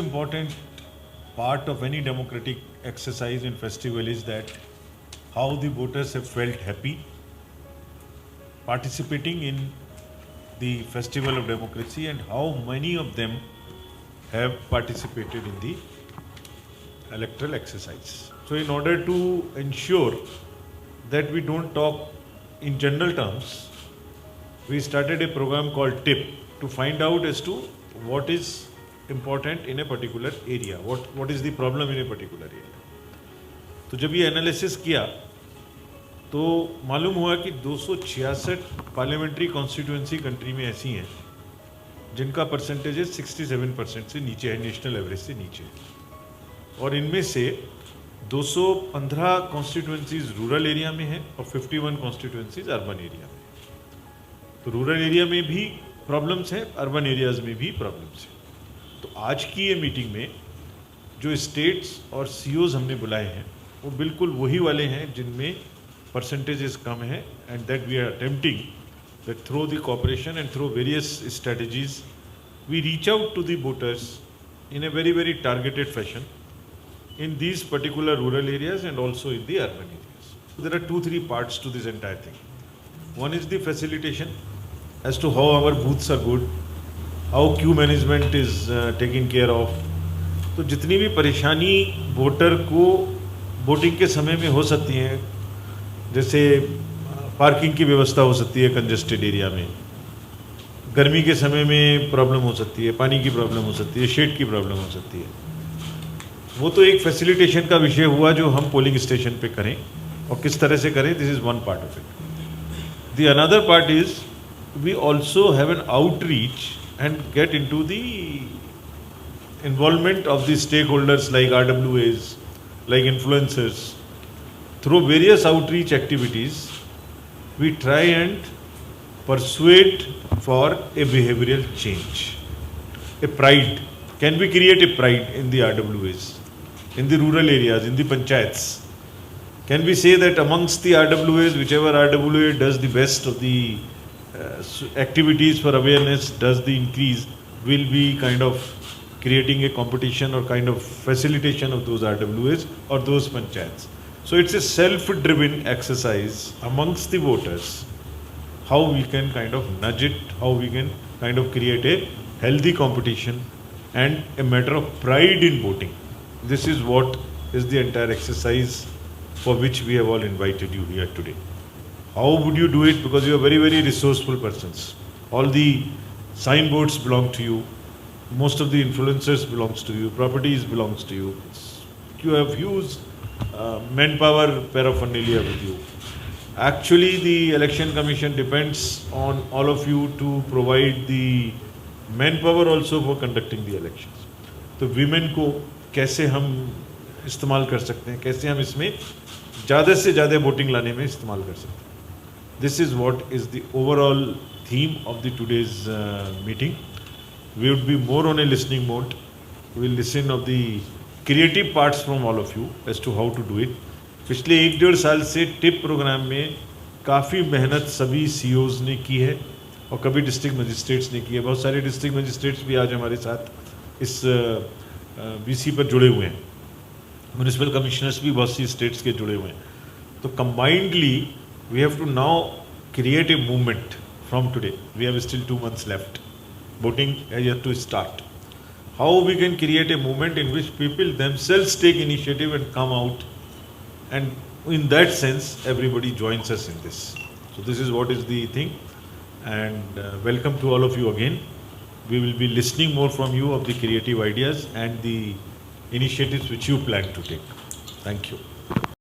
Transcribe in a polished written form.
important part of any democratic exercise in festival is that how the voters have felt happy participating in the festival of democracy and how many of them have participated in the electoral exercise. So in order to ensure that we don't talk in general terms, we started a program called TIP to find out as to what is important in a particular area, what is the problem in a particular area. तो जब ये analysis किया तो मालूम हुआ कि 266 parliamentary constituency country में ऐसी हैं जिनका परसेंटेज 67% से नीचे है, नेशनल एवरेज से नीचे है, और इनमें से 215 कॉन्स्टिट्यूएंसीज रूरल एरिया में है और 51 कॉन्स्टिट्यूएंसीज अर्बन एरिया में। तो रूरल एरिया में भी प्रॉब्लम्स हैं, अर्बन एरियाज़ में भी प्रॉब्लम्स हैं। तो आज की ये मीटिंग में जो स्टेट्स और सीओज हमने बुलाए हैं वो बिल्कुल वही वाले हैं जिनमें परसेंटेजेस कम है, and that we are attempting that through the cooperation and through various strategies we reach out to the voters in a very, very targeted fashion in these particular rural areas and also in the urban areas. So there are 2-3 parts to this entire thing. One is the facilitation as to how our booths are good, how queue management is taken care of. तो जितनी भी परेशानी voter को voting के समय में हो सकती है, जैसे पार्किंग की व्यवस्था हो सकती है कंजेस्टेड एरिया में, गर्मी के समय में प्रॉब्लम हो सकती है, पानी की प्रॉब्लम हो सकती है, शेड की प्रॉब्लम हो सकती है, वो तो एक फैसिलिटेशन का विषय हुआ जो हम पोलिंग स्टेशन पे करें और किस तरह से करें. This is one part of it. The another part is we also have an outreach and get into the involvement of the stakeholders like RWAs, like influencers. Through various outreach activities, we try and persuade for a behavioral change. A pride. Can we create a pride in the RWAs, in the rural areas, in the panchayats? Can we say that amongst the RWAs, whichever RWA does the best of the activities for awareness, does the increase, will be kind of creating a competition or kind of facilitation of those RWAs or those panchayats. So it's a self-driven exercise amongst the voters, how we can kind of nudge it, how we can kind of create a healthy competition and a matter of pride in voting. This is what is the entire exercise for which we have all invited you here today. How would you do it? Because you are very, very resourceful persons. All the signboards belong to you. Most of the influencers belongs to you, properties belongs to you. You have huge manpower paraphernalia with you. Actually, the election commission depends on all of you to provide the manpower also for conducting the elections. तो women को कैसे हम इस्तेमाल कर सकते हैं, कैसे हम इसमें ज़्यादा से ज़्यादा वोटिंग लाने में इस्तेमाल कर सकते हैं. This is what is the overall theme of the today's meeting. We would be more on a listening mode. We will listen of the creative parts from all of you as to how to do it. पिछले 1-1.5 साल से tip programme में काफ़ी मेहनत सभी COs ने की है और कभी डिस्ट्रिक्ट मजिस्ट्रेट्स ने की है. बहुत सारे डिस्ट्रिक्ट मजिस्ट्रेट्स भी आज हमारे साथ इस बीसी पर जुड़े हुए हैं. म्यूनिसिपल कमिश्नर्स भी बहुत सी स्टेट्स के जुड़े हुए हैं. तो combinedly we have to now create a movement from today. We have still 2 months left. Voting has yet to start. How we can create a movement in which people themselves take initiative and come out, and in that sense everybody joins us in this. So this is what is the thing, and welcome to all of you again. We will be listening more from you of the creative ideas and the initiatives which you plan to take. Thank you.